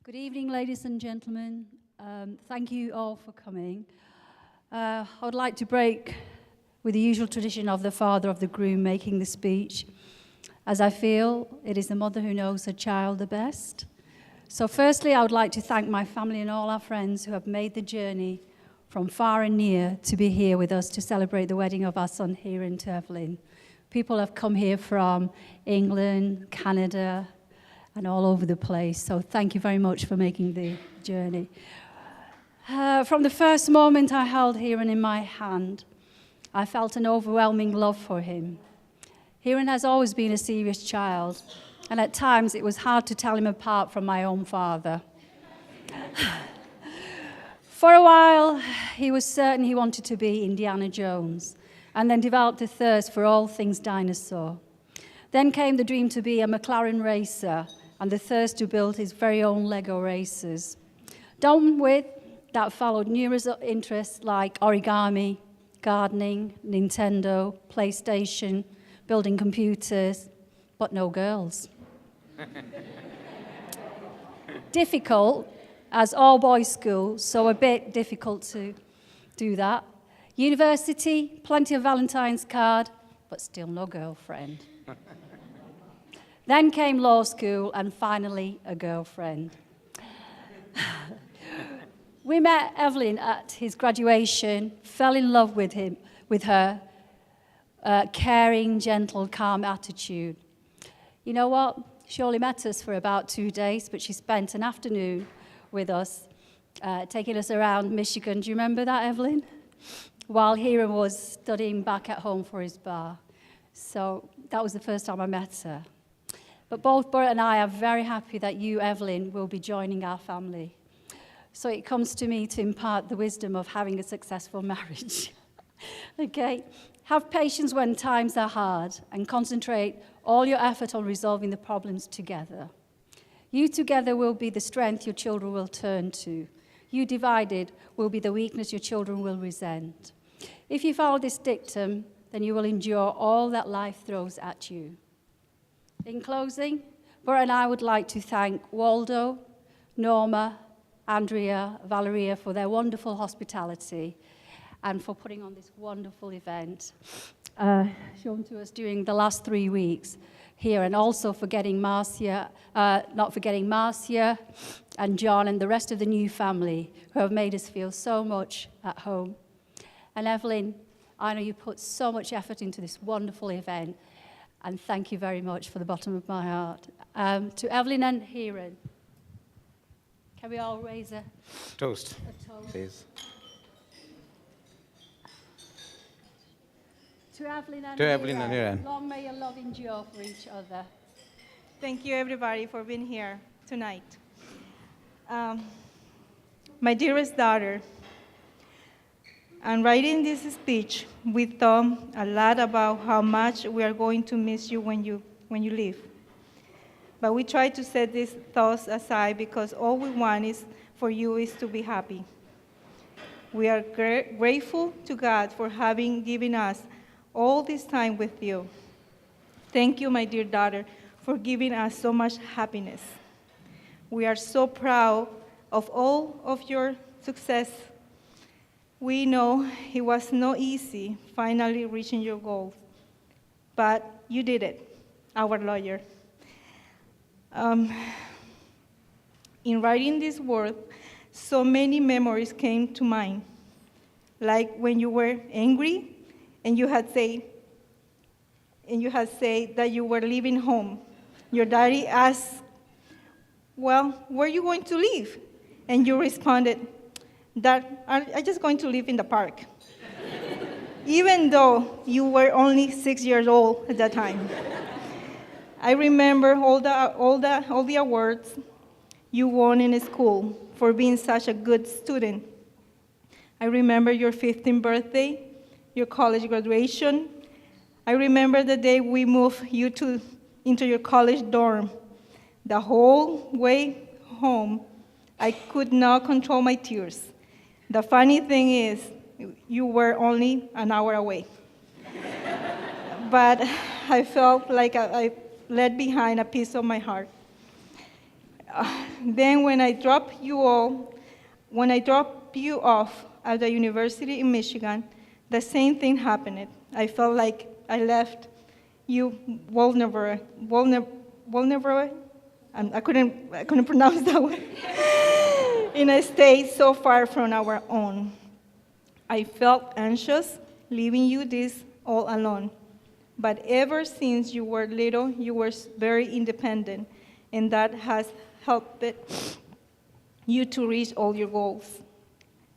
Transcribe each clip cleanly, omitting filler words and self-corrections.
Good evening, ladies and gentlemen. Thank you all for coming. I would like to break with the usual tradition of the father of the groom making the speech, as I feel it is the mother who knows her child the best. So firstly, I would like to thank my family and all our friends who have made the journey from far and near to be here with us to celebrate the wedding of our son Hiran to Evelyn. People have come here from England, Canada, and all over the place. So thank you very much for making the journey. From the first moment I held Hiran in my hand, I felt an overwhelming love for him. Hiran has always been a serious child, and at times it was hard to tell him apart from my own father. For a while, he was certain he wanted to be Indiana Jones, and then developed a thirst for all things dinosaur. Then came the dream to be a McLaren racer, and the thirst to build his very own Lego racers. Done with, that followed numerous interests like origami, gardening, Nintendo, PlayStation, building computers, but no girls. Difficult, as all boys school, so a bit difficult to do that. University, plenty of Valentine's card, but still no girlfriend. Then came law school, and finally a girlfriend. We met Evelyn at his graduation, fell in love with her caring, gentle, calm attitude. You know what? She only met us for about 2 days, but she spent an afternoon with us, taking us around Michigan. Do you remember that, Evelyn? While Hiran was studying back at home for his bar. So that was the first time I met her. But both Bert and I are very happy that you, Evelyn, will be joining our family. So it comes to me to impart the wisdom of having a successful marriage. Okay? Have patience when times are hard and concentrate all your effort on resolving the problems together. You together will be the strength your children will turn to. You divided will be the weakness your children will resent. If you follow this dictum, then you will endure all that life throws at you. In closing, Bert and I would like to thank Waldo, Norma, Andrea, Valeria for their wonderful hospitality and for putting on this wonderful event shown to us during the last 3 weeks here, and also for getting not forgetting Marcia and John and the rest of the new family who have made us feel so much at home. And Evelyn, I know you put so much effort into this wonderful event, and thank you very much from the bottom of my heart. To Evelyn and Hiran, can we all raise a toast, toast? please. To Evelyn and Hiran. Long may your love endure for each other. Thank you, everybody, for being here tonight. My dearest daughter, and writing this speech, we thought a lot about how much we are going to miss you when you leave. But we try to set these thoughts aside because all we want is for you is to be happy. We are grateful to God for having given us all this time with you. Thank you, my dear daughter, for giving us so much happiness. We are so proud of all of your success. We know it was not easy finally reaching your goals, but you did it, our lawyer. In writing this word, so many memories came to mind, like when you were angry and you had said that you were leaving home. Your daddy asked, well, where are you going to live? And you responded, Dad, I'm just going to live in the park. Even though you were only 6 years old at that time. I remember all the awards you won in school for being such a good student. I remember your 15th birthday, your college graduation. I remember the day we moved you into your college dorm. The whole way home, I could not control my tears. The funny thing is, you were only an hour away. But I felt like I left behind a piece of my heart. Then when I dropped you off at the university in Michigan, the same thing happened. I felt like I left you vulnerable. I couldn't pronounce that word. In a state so far from our own. I felt anxious leaving you this all alone. But ever since you were little, you were very independent, and that has helped you to reach all your goals.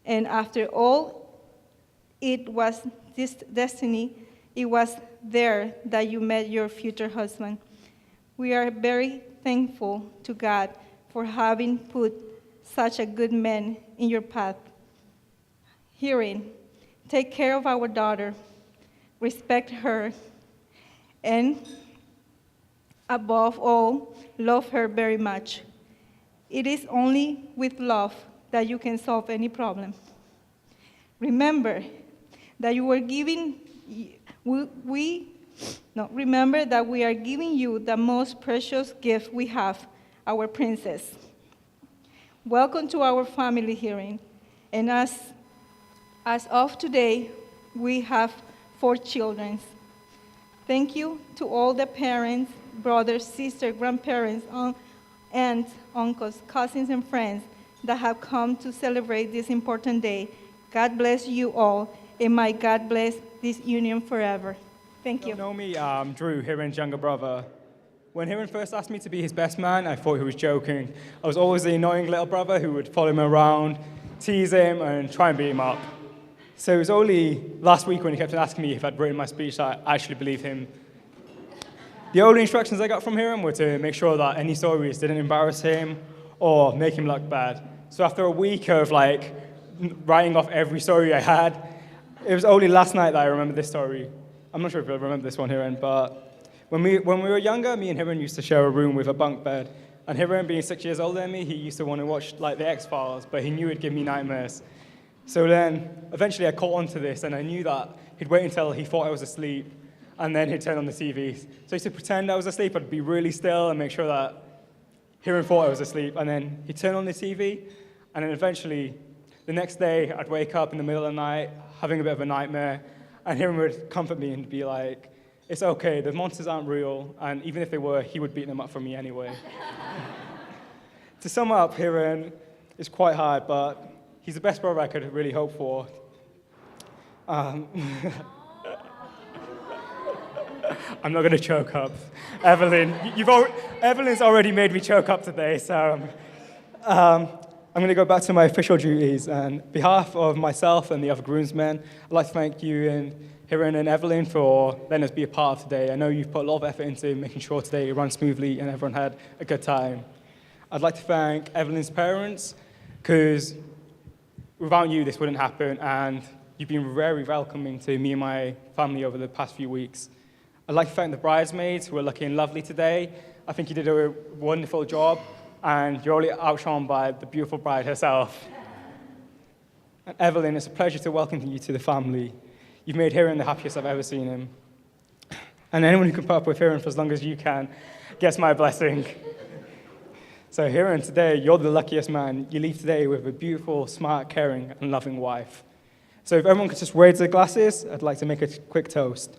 And after all, it was this destiny, it was there that you met your future husband. We are very thankful to God for having put such a good man in your path. Herein, take care of our daughter, respect her, and above all, love her very much. It is only with love that you can solve any problem. Remember that remember that we are giving you the most precious gift we have, our princess. Welcome to our family hearing. And as of today, we have 4 children. Thank you to all the parents, brothers, sisters, grandparents, aunts, uncles, cousins, and friends that have come to celebrate this important day. God bless you all, and may God bless this union forever. Thank you. You know me, Drew, Hiren's younger brother. When Hiren first asked me to be his best man, I thought he was joking. I was always the annoying little brother who would follow him around, tease him, and try and beat him up. So it was only last week when he kept on asking me if I'd written my speech that I actually believed him. The only instructions I got from Hiren were to make sure that any stories didn't embarrass him or make him look bad. So after a week of writing off every story I had, it was only last night that I remembered this story. I'm not sure if you'll remember this one, Hiren, but when we were younger, me and Hiren used to share a room with a bunk bed. And Hiren, being 6 years older than me, he used to want to watch the X-Files, but he knew it'd give me nightmares. So then, eventually I caught on to this, and I knew that he'd wait until he thought I was asleep, and then he'd turn on the TV. So I used to pretend I was asleep, I'd be really still and make sure that Hiren thought I was asleep, and then he'd turn on the TV, and then eventually, the next day, I'd wake up in the middle of the night, having a bit of a nightmare, and Hiren would comfort me and be like, "It's okay, the monsters aren't real, and even if they were, he would beat them up for me anyway." To sum up, Hiren is quite hard, but he's the best brother I could really hope for. I'm not going to choke up. Evelyn, Evelyn's already made me choke up today, so I'm going to go back to my official duties. And on behalf of myself and the other groomsmen, I'd like to thank you and Hiren and Evelyn for letting us be a part of today. I know you've put a lot of effort into making sure today it ran smoothly and everyone had a good time. I'd like to thank Evelyn's parents, because without you, this wouldn't happen, and you've been very welcoming to me and my family over the past few weeks. I'd like to thank the bridesmaids who are looking lovely today. I think you did a wonderful job, and you're only outshone by the beautiful bride herself. And Evelyn, it's a pleasure to welcome you to the family. You've made Hiren the happiest I've ever seen him. And anyone who can put up with Hiren for as long as you can gets my blessing. So Hiren, today, you're the luckiest man. You leave today with a beautiful, smart, caring, and loving wife. So if everyone could just raise their glasses, I'd like to make a quick toast.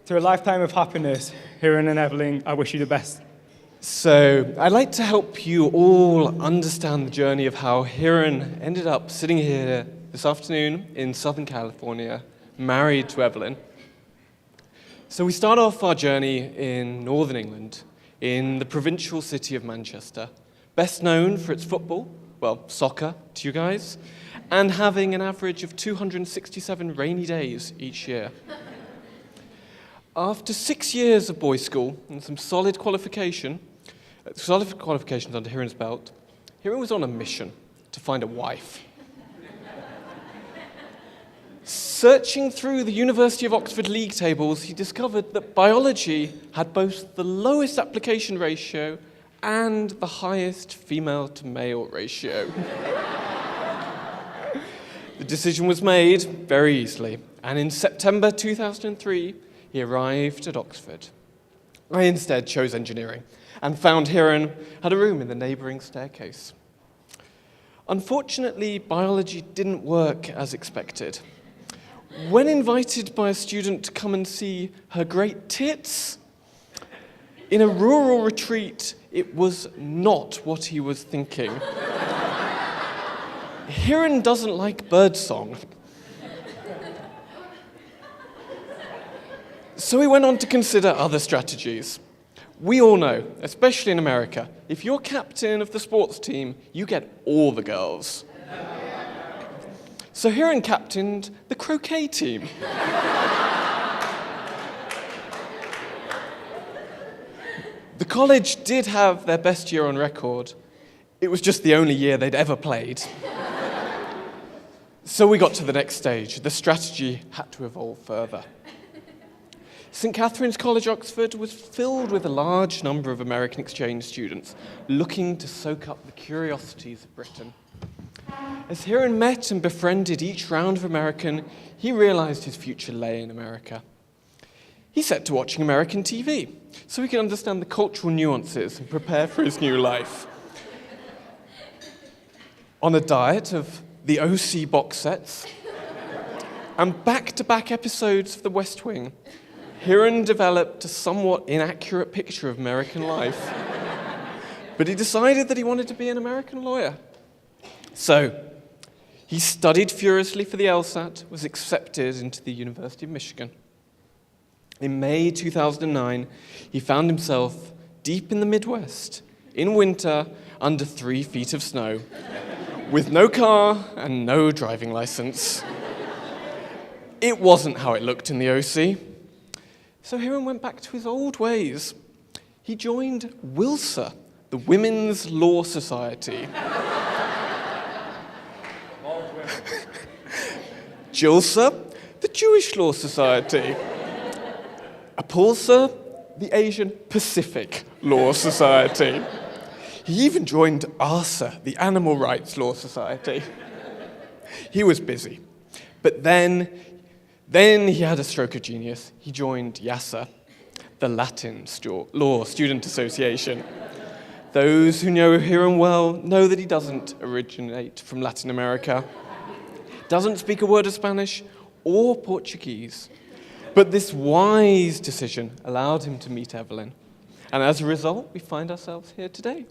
To a lifetime of happiness, Hiren and Evelyn, I wish you the best. So I'd like to help you all understand the journey of how Hiren ended up sitting here this afternoon in Southern California, married to Evelyn. So we start off our journey in Northern England, in the provincial city of Manchester, best known for its football, well, soccer to you guys, and having an average of 267 rainy days each year. After 6 years of boys' school and some solid qualifications under Hiren's belt, Hiren was on a mission to find a wife. Searching through the University of Oxford league tables, he discovered that biology had both the lowest application ratio and the highest female-to-male ratio. The decision was made very easily, and in September 2003, he arrived at Oxford. I instead chose engineering and found Hiran had a room in the neighboring staircase. Unfortunately, biology didn't work as expected. When invited by a student to come and see her great tits, in a rural retreat, it was not what he was thinking. Hiran doesn't like birdsong. So he went on to consider other strategies. We all know, especially in America, if you're captain of the sports team, you get all the girls. So Hiran captained the croquet team. The college did have their best year on record. It was just the only year they'd ever played. So we got to the next stage. The strategy had to evolve further. St. Catherine's College, Oxford was filled with a large number of American exchange students looking to soak up the curiosities of Britain. As Hiran met and befriended each round of American, he realized his future lay in America. He set to watching American TV so he could understand the cultural nuances and prepare for his new life. On a diet of the OC box sets and back-to-back episodes of The West Wing, Hiran developed a somewhat inaccurate picture of American life. But he decided that he wanted to be an American lawyer. So, he studied furiously for the LSAT, was accepted into the University of Michigan. In May 2009, he found himself deep in the Midwest, in winter, under 3 feet of snow, with no car and no driving license. It wasn't how it looked in the OC. So Hiran went back to his old ways. He joined WILSA, the Women's Law Society. JILSA, the Jewish Law Society. APULSA, the Asian Pacific Law Society. He even joined ARSA, the Animal Rights Law Society. He was busy. But then he had a stroke of genius. He joined YASA, the Latin Law Student Association. Those who know Hiran well know that he doesn't originate from Latin America, doesn't speak a word of Spanish or Portuguese. But this wise decision allowed him to meet Evelyn. And as a result, we find ourselves here today.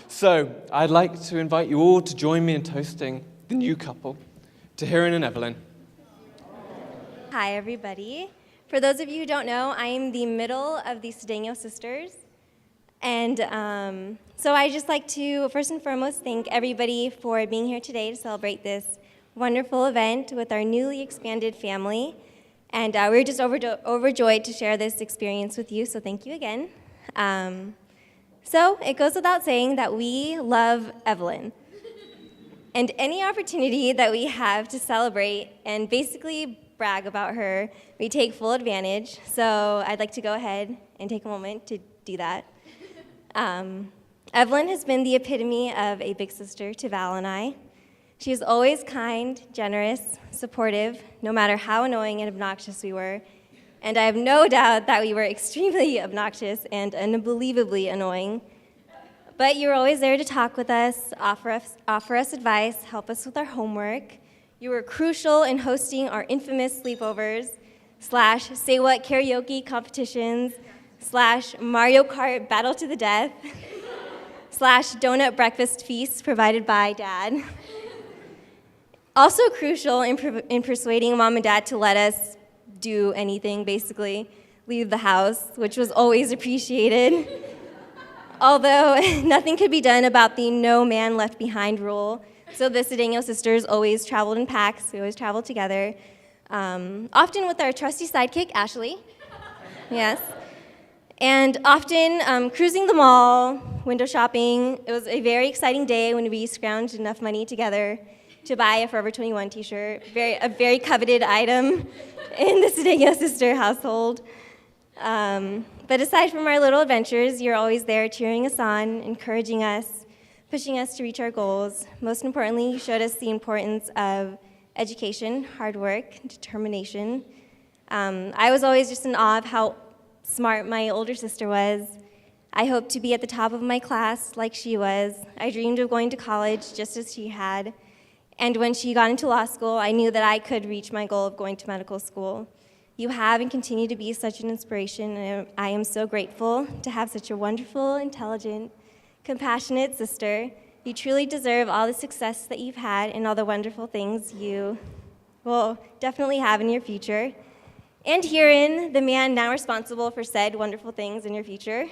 So I'd like to invite you all to join me in toasting the new couple, to Hiran and Evelyn. Hi, everybody. For those of you who don't know, I am the middle of the Cedeno sisters. And so I'd just like to, first and foremost, thank everybody for being here today to celebrate this wonderful event with our newly expanded family. And we're just overjoyed to share this experience with you, so thank you again. So it goes without saying that we love Evelyn. And any opportunity that we have to celebrate and basically brag about her, we take full advantage. So I'd like to go ahead and take a moment to do that. Evelyn has been the epitome of a big sister to Val and I. She is always kind, generous, supportive, no matter how annoying and obnoxious we were. And I have no doubt that we were extremely obnoxious and unbelievably annoying. But you were always there to talk with us, offer us advice, help us with our homework. You were crucial in hosting our infamous sleepovers, / say what karaoke competitions, / Mario Kart battle to the death, / donut breakfast feasts provided by Dad. Also crucial in persuading Mom and Dad to let us do anything, basically, leave the house, which was always appreciated. Although nothing could be done about the no man left behind rule, so the Cedeno sisters always traveled in packs. We always traveled together, often with our trusty sidekick, Ashley. Yes. And often cruising the mall, window shopping. It was a very exciting day when we scrounged enough money together to buy a Forever 21 t-shirt, a very coveted item in the Cedeno sister household. But aside from our little adventures, you're always there cheering us on, encouraging us, pushing us to reach our goals. Most importantly, you showed us the importance of education, hard work, determination. I was always just in awe of how smart my older sister was. I hoped to be at the top of my class like she was. I dreamed of going to college just as she had. And when she got into law school, I knew that I could reach my goal of going to medical school. You have and continue to be such an inspiration, and I am so grateful to have such a wonderful, intelligent, compassionate sister. You truly deserve all the success that you've had and all the wonderful things you will definitely have in your future. And herein, the man now responsible for said wonderful things in your future.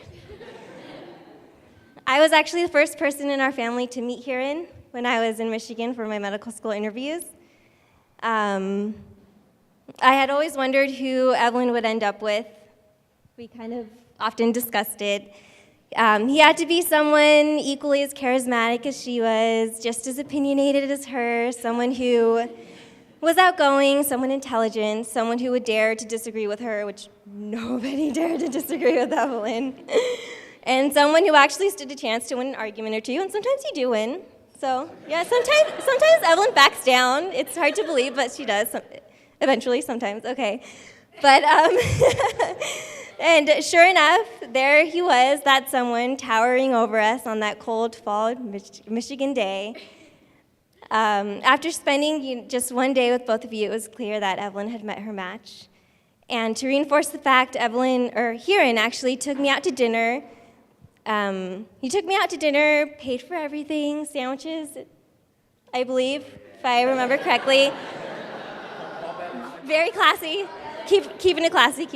I was actually the first person in our family to meet Hiren when I was in Michigan for my medical school interviews. I had always wondered who Evelyn would end up with. We kind of often discussed it. He had to be someone equally as charismatic as she was, just as opinionated as her, someone who was outgoing, someone intelligent, someone who would dare to disagree with her, which nobody dared to disagree with Evelyn, and someone who actually stood a chance to win an argument or two, and sometimes you do win. So, yeah, sometimes Evelyn backs down. It's hard to believe, but she does. Eventually, sometimes, okay. But, and sure enough, there he was, that someone towering over us on that cold fall Michigan day. After spending just one day with both of you, it was clear that Evelyn had met her match. And to reinforce the fact, Hiren actually took me out to dinner. He took me out to dinner, paid for everything, sandwiches, I believe, if I remember correctly. Very classy. Keeping it classy. He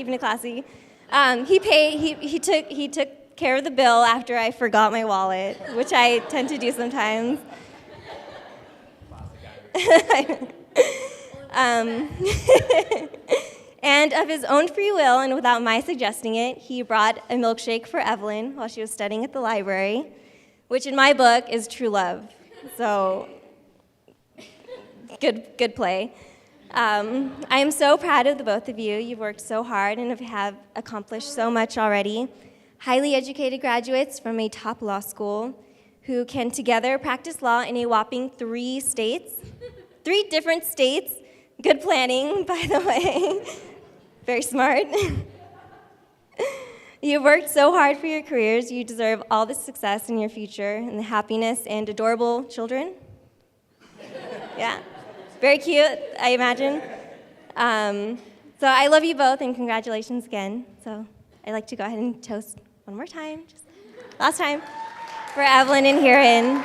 took care of the bill after I forgot my wallet, which I tend to do sometimes. And of his own free will, and without my suggesting it, he brought a milkshake for Evelyn while she was studying at the library, which in my book is true love. So, good play. I am so proud of the both of you. You've worked so hard and have accomplished so much already. Highly educated graduates from a top law school who can together practice law in a whopping 3 states. 3 different states. Good planning, by the way. Very smart. You've worked so hard for your careers. You deserve all the success in your future and the happiness and adorable children. Yeah. Very cute, I imagine. So I love you both, and congratulations again. So I'd like to go ahead and toast one more time, just last time, for Evelyn and Hiren.